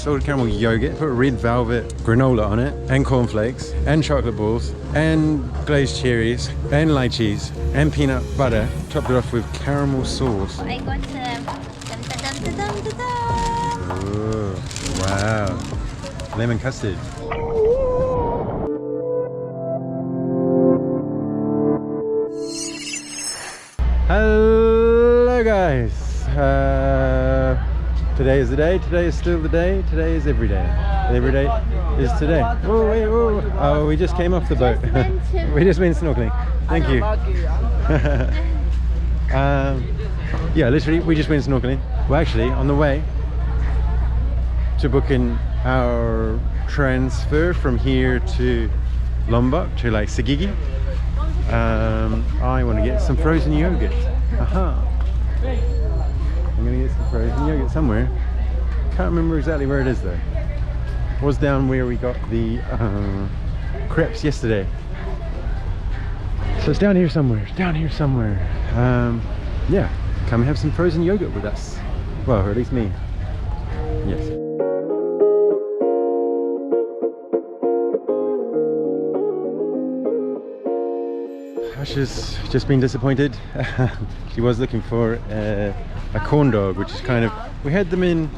Salted caramel yogurt, put red velvet granola on it, and cornflakes, and chocolate balls, and glazed cherries, and lychees, and peanut butter. Topped it off with caramel sauce. I got Oh, wow. Lemon custard. Hello guys. Today is the day. Today is still the day. Today is every day. Every day is today. Whoa, wait, whoa. Oh, we just came off the boat. We just went snorkeling. Thank you. Yeah, literally, we just went snorkeling. Well, actually, on the way to book in our transfer from here to Lombok to like Sagigi, I want to get some frozen yogurt. Aha! I'm gonna get some frozen yogurt somewhere. Can't remember exactly where it is though. It was down where we got the crepes yesterday. So it's down here somewhere. It's down here somewhere. Yeah, come have some frozen yogurt with us. Well, or at least me. Yes. Asha's just been disappointed. She was looking for a corn dog, which is kind of, we had them in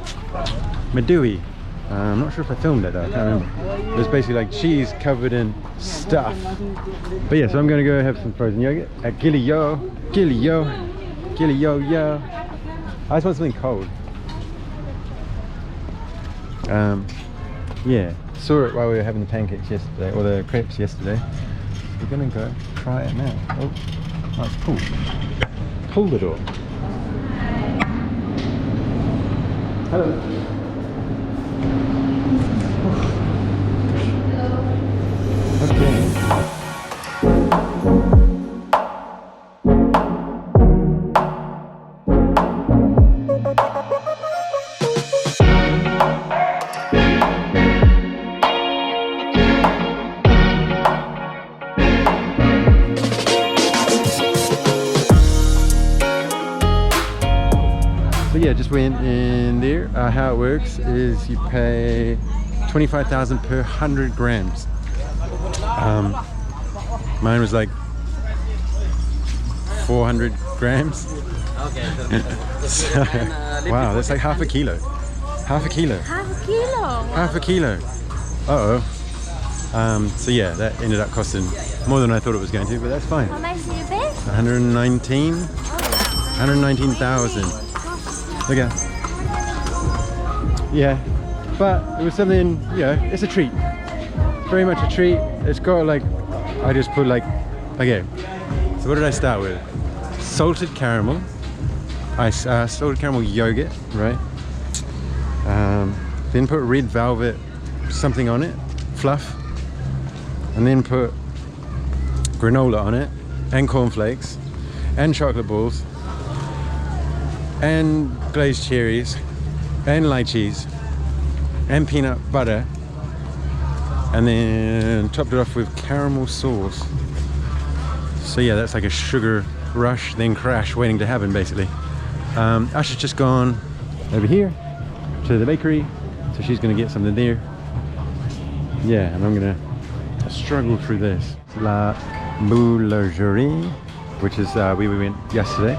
Madui. I'm not sure if I filmed it though, I can't remember. It was basically like cheese covered in stuff. But yeah, so I'm gonna go have some frozen yogurt at Gili yo. Gili yo. Gili yo yo. I just want something cold. Yeah, saw it while we were having the pancakes yesterday, or the crepes yesterday. We're gonna go try it now. Oh, let's pull. Pull the door. Hello. Okay. Yeah, just went in there. How it works is you pay 25,000 per 100 grams. Mine was like 400 grams. Okay. So, wow, that's like half a kilo. Half a kilo. half a kilo. Half a kilo. Uh-oh. So yeah, that ended up costing more than I thought it was going to, but that's fine. How much did you pay? 119,000. Look at that. Yeah, but it was something, you know, it's a treat. Very much a treat. It's got like, I just put like, okay, so what did I start with? Salted caramel. Salted caramel yogurt, right? Then put red velvet something on it, fluff. And then put granola on it, and cornflakes, and chocolate balls, and glazed cherries, and lychees, and peanut butter, and then topped it off with caramel sauce. So yeah, that's like a sugar rush then crash waiting to happen basically. Asha's just gone over here to the bakery, so she's gonna get something there. Yeah, and I'm gonna struggle through this. La Boulangerie, which is where we went yesterday.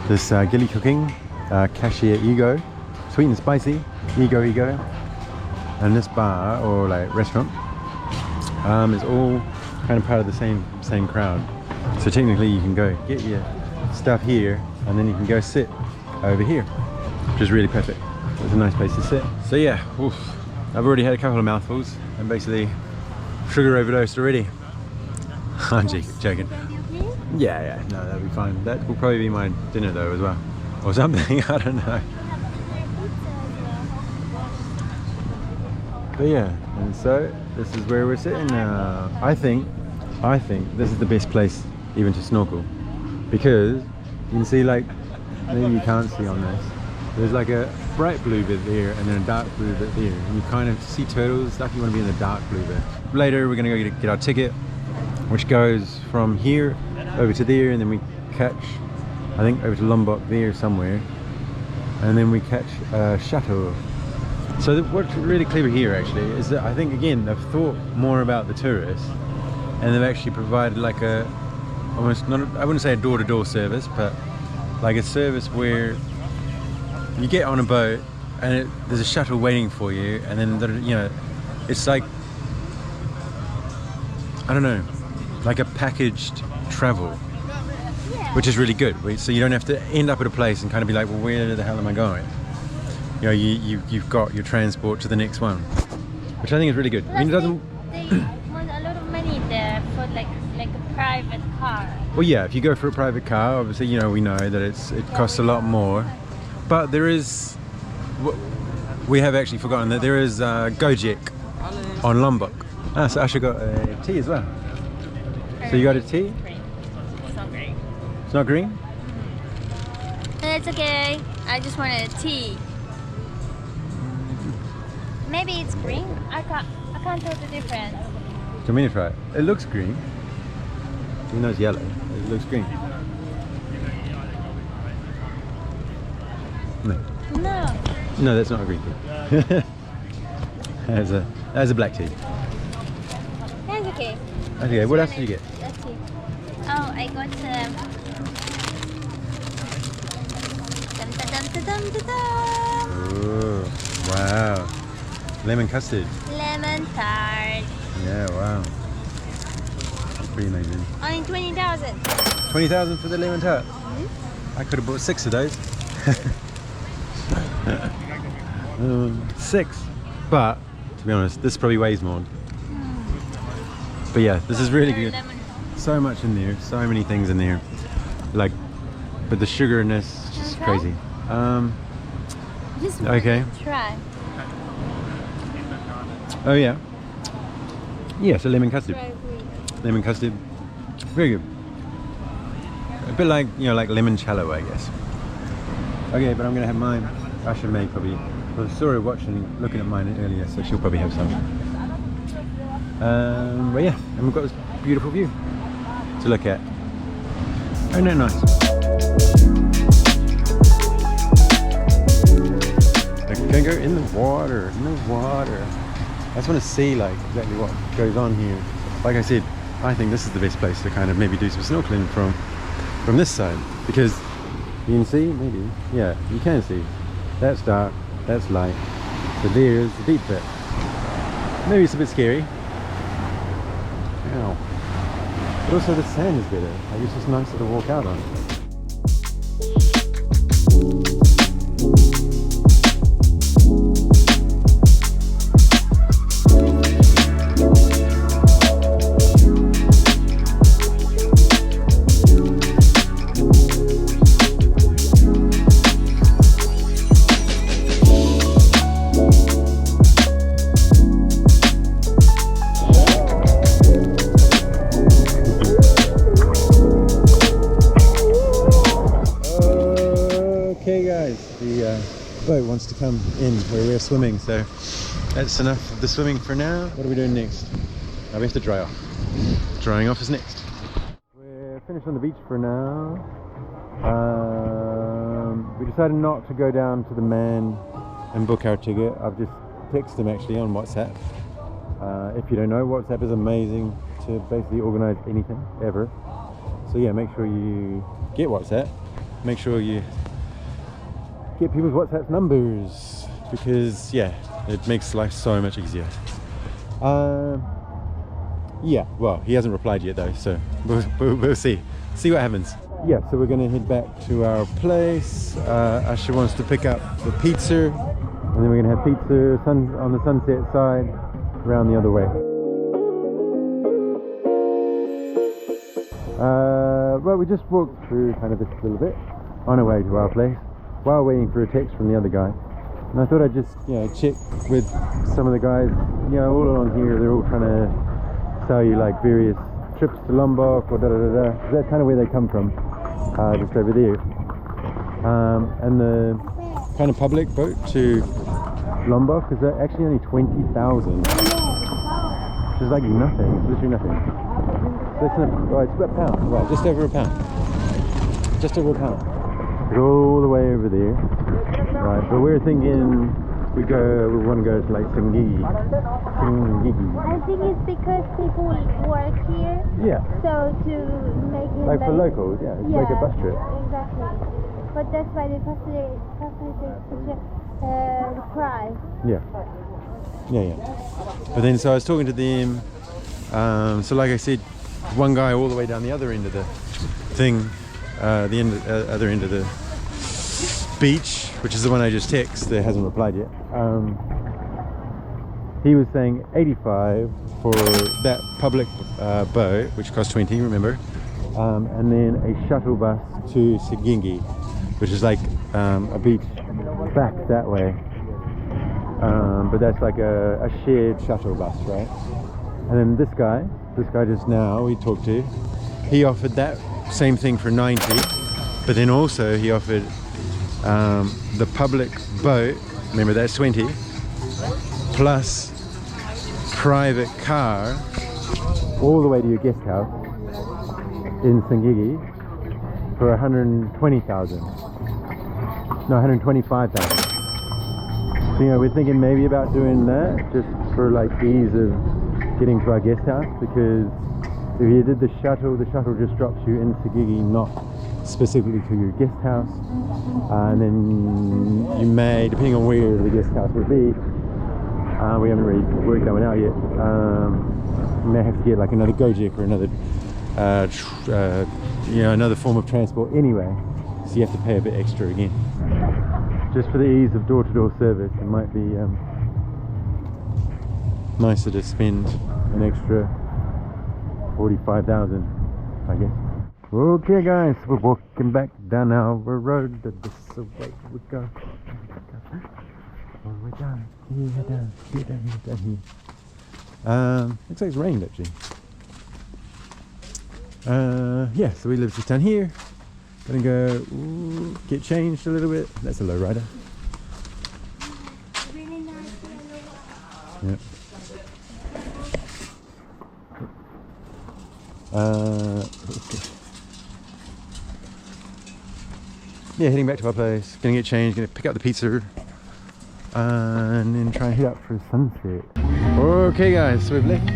This Gili cooking, cashier ego, sweet and spicy, ego. And this bar, or like restaurant, is all kind of part of the same crowd. So technically you can go get your stuff here, and then you can go sit over here, which is really perfect. It's a nice place to sit. So yeah, oof, I've already had a couple of mouthfuls and basically sugar overdosed already. I'm joking. Yeah, no, that'll be fine. That will probably be my dinner though as well, or something. I don't know. But yeah, and so this is where we're sitting now. I think this is the best place even to snorkel, because you can see, like, maybe you can't see on this, there's like a bright blue bit there and then a dark blue bit there, and you kind of see turtles and stuff. You want to be in the dark blue bit. Later we're gonna go get our ticket, which goes from here over to there, and then we catch, I think, over to Lombok there somewhere, and then we catch a shuttle So what's really clever here actually is that I think again they've thought more about the tourists, and they've actually provided like a almost not I wouldn't say a door-to-door service, but like a service where you get on a boat and there's a shuttle waiting for you, and then you know it's like I don't know, like a packaged travel, which is really good. So you don't have to end up at a place and kind of be like, well, where the hell am I going? You know, you've got your transport to the next one, which I think is really good. I mean, it doesn't. They want a lot of money there for like a private car. Well, yeah, if you go for a private car, obviously, you know, we know that it costs a lot more. But there is, we have actually forgotten that there is Gojek on Lombok. Ah, so Asha got a tea as well. So you got a tea? It's not green. It's not green? It's okay. I just wanted a tea. Maybe it's green. I can't tell the difference. Do you want me to try it? It looks green. Even though it's yellow, it looks green. No. No. No, that's not a green tea. That's a black tea. That's okay. Okay, what else did you get? Let's see. Oh, I got Oh, wow. Lemon custard. lemon tart. Yeah, wow. That's pretty amazing. Only 20,000. 20,000 for the lemon tart. I could have bought 6 of those. 6. But, to be honest, this probably weighs more. But yeah, this is really good. So much in there, so many things in there. Like, but the sugarness is just crazy. Just Okay. try. Oh yeah. Yeah, so lemon custard. Try green. Lemon custard. Very good. A bit like, you know, like limoncello, I guess. Okay, but I'm gonna have mine. Asha may probably. I saw her looking at mine earlier, so she'll probably have some. But yeah, and we've got this beautiful view to look at. Isn't that nice? I can go in the water, I just want to see like exactly what goes on here. Like I said, I think this is the best place to kind of maybe do some snorkeling from this side, because you can see, maybe, yeah, you can see. That's dark, that's light. So there's the deep bit. Maybe it's a bit scary. Ow. But also the sand is better. Like it's just nicer to walk out on. Boat wants to come in where we're swimming, so that's enough of the swimming for now. What are we doing next? We have to dry off. Drying off is next. We're finished on the beach for now. We decided not to go down to the man and book our ticket. I've just texted him actually on WhatsApp. If you don't know, WhatsApp is amazing to basically organize anything ever. So yeah, make sure you get WhatsApp. Make sure you get people's WhatsApp numbers, because yeah, it makes life so much easier. Yeah, well, he hasn't replied yet though, so we'll see what happens. Yeah, so we're gonna head back to our place. Asha wants to pick up the pizza, and then we're gonna have pizza on the sunset side around the other way. Well, we just walked through kind of this little bit on our way to our place, while waiting for a text from the other guy. And I thought I'd just, you know, check with some of the guys, you know, all along here, they're all trying to sell you like various trips to Lombok or da-da-da-da. That's kind of where they come from, just over there. And the kind of public boat to Lombok is actually only 20,000, which is like nothing, it's literally nothing. So it's about a pound, right, just over a pound. Just over a pound. All the way over there, right? But we're thinking we want to go to like Singigi. I think it's because people work here. Yeah. So to make it Like for locals, yeah, it's like a bus trip. Exactly. But that's why they facilitate such a price. Yeah. But then, so I was talking to them. So like I said, one guy all the way down the other end of the thing, other end of the beach, which is the one I just texted, that hasn't replied yet. He was saying 85 for that public boat, which costs 20, remember, and then a shuttle bus to Singigi, which is like a beach back that way. But that's like a shared shuttle bus, right? And then this guy just now we talked to, he offered that same thing for 90, but then also he offered the public boat, remember that's 20, plus private car all the way to your guest house in Singigi for 120,000. No, 125,000. So, you know, we're thinking maybe about doing that just for like ease of getting to our guest house, because if you did the shuttle just drops you in Singigi, not specifically to your guest house, and then you may, depending on where the guest house would be, we haven't really worked that one out yet, you may have to get like another Gojek or another another form of transport anyway, so you have to pay a bit extra again. Just for the ease of door-to-door service, it might be nicer to spend an extra 45,000, I guess. Okay guys, we're walking back down our road. This is the way we go. All the way down here. Looks like it's rained actually. Yeah, so we live just down here. Gonna go get changed a little bit. That's a low rider. Really nice. Yeah. Okay. Yeah, heading back to our place. Gonna get changed. Gonna pick up the pizza, and then try and head up for sunset. Okay, guys. So we've left.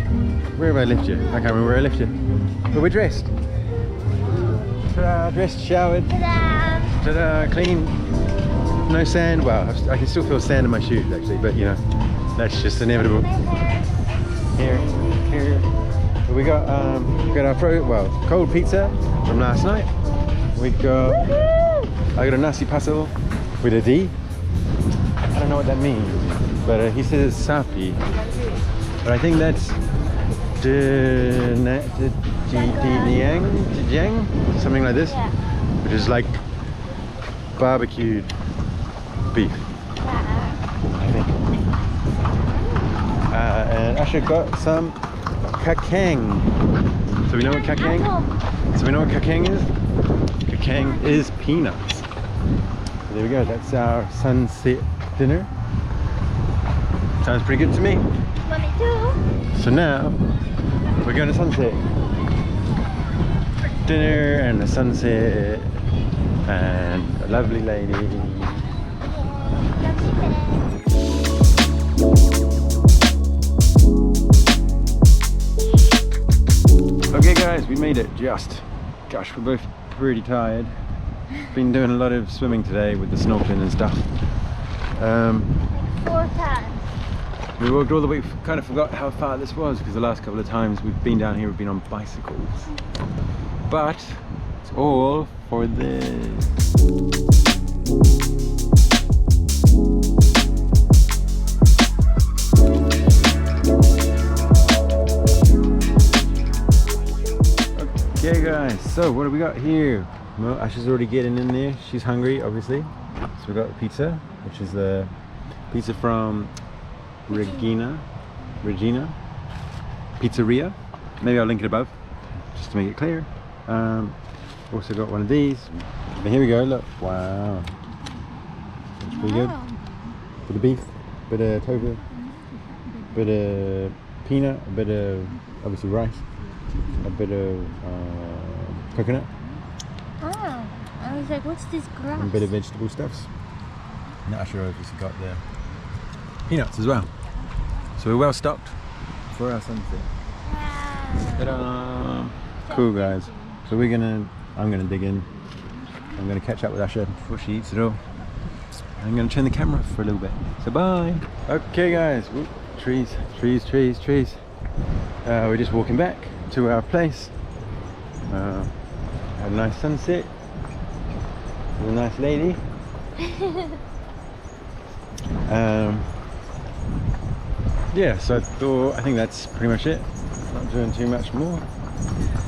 Where have I left you? I can't remember where I left you. But we're dressed. Ta-da, dressed, showered. Ta-da! Ta-da, clean. No sand. Well, I can still feel sand in my shoes actually, but you know, that's just inevitable. Here. We got our cold pizza from last night. I got a nasi pastel with a D. I don't know what that means, but he says sapi. But I think that's something like this, which is like barbecued beef, I think. And Asha got some kakang. So we know what kakang is? Kakang is peanuts. So there we go, that's our sunset dinner. Sounds pretty good to me. Me too. So now we're going to sunset. Dinner and the sunset and a lovely lady. Okay guys, we made it just. Gosh, we're both pretty tired. Been doing a lot of swimming today with the snorkeling and stuff. 4 times. We walked all the way, kind of forgot how far this was because the last couple of times we've been down here we've been on bicycles. But it's all for this. Okay guys, so what do we got here? Well, Asha's already getting in there. She's hungry, obviously. So we got the pizza, which is the pizza from Regina Pizzeria. Maybe I'll link it above, just to make it clear. Also got one of these. But here we go. Look, wow, that's pretty good. Bit of beef, bit of tofu, bit of peanut, a bit of obviously rice, a bit of coconut. Oh, I was like, what's this grass? And a bit of vegetable stuffs. Not sure if it's got the peanuts as well. So we're well stocked for our sunset. Ta-da! Cool guys. So I'm gonna dig in. I'm gonna catch up with Asha before she eats it all. I'm gonna turn the camera off for a little bit. So bye. Okay guys. Whoop. Trees. We're just walking back to our place. Had a nice sunset. With a nice lady. Yeah, so I think that's pretty much it. Not doing too much more.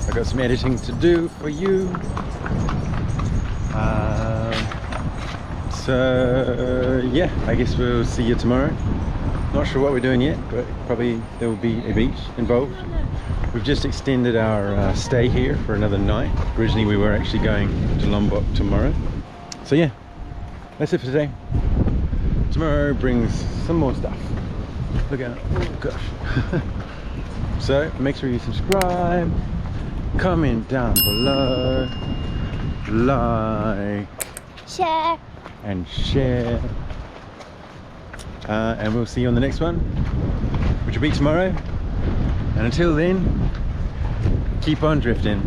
I've got some editing to do for you. So yeah, I guess we'll see you tomorrow. Not sure what we're doing yet, but probably there will be a beach involved. We've just extended our stay here for another night. Originally we were actually going to Lombok tomorrow. So yeah, that's it for today. Tomorrow brings some more stuff. Look out, oh gosh. So make sure you subscribe, comment down below, like, Share. and share. And we'll see you on the next one, which will be tomorrow. And until then, keep on drifting.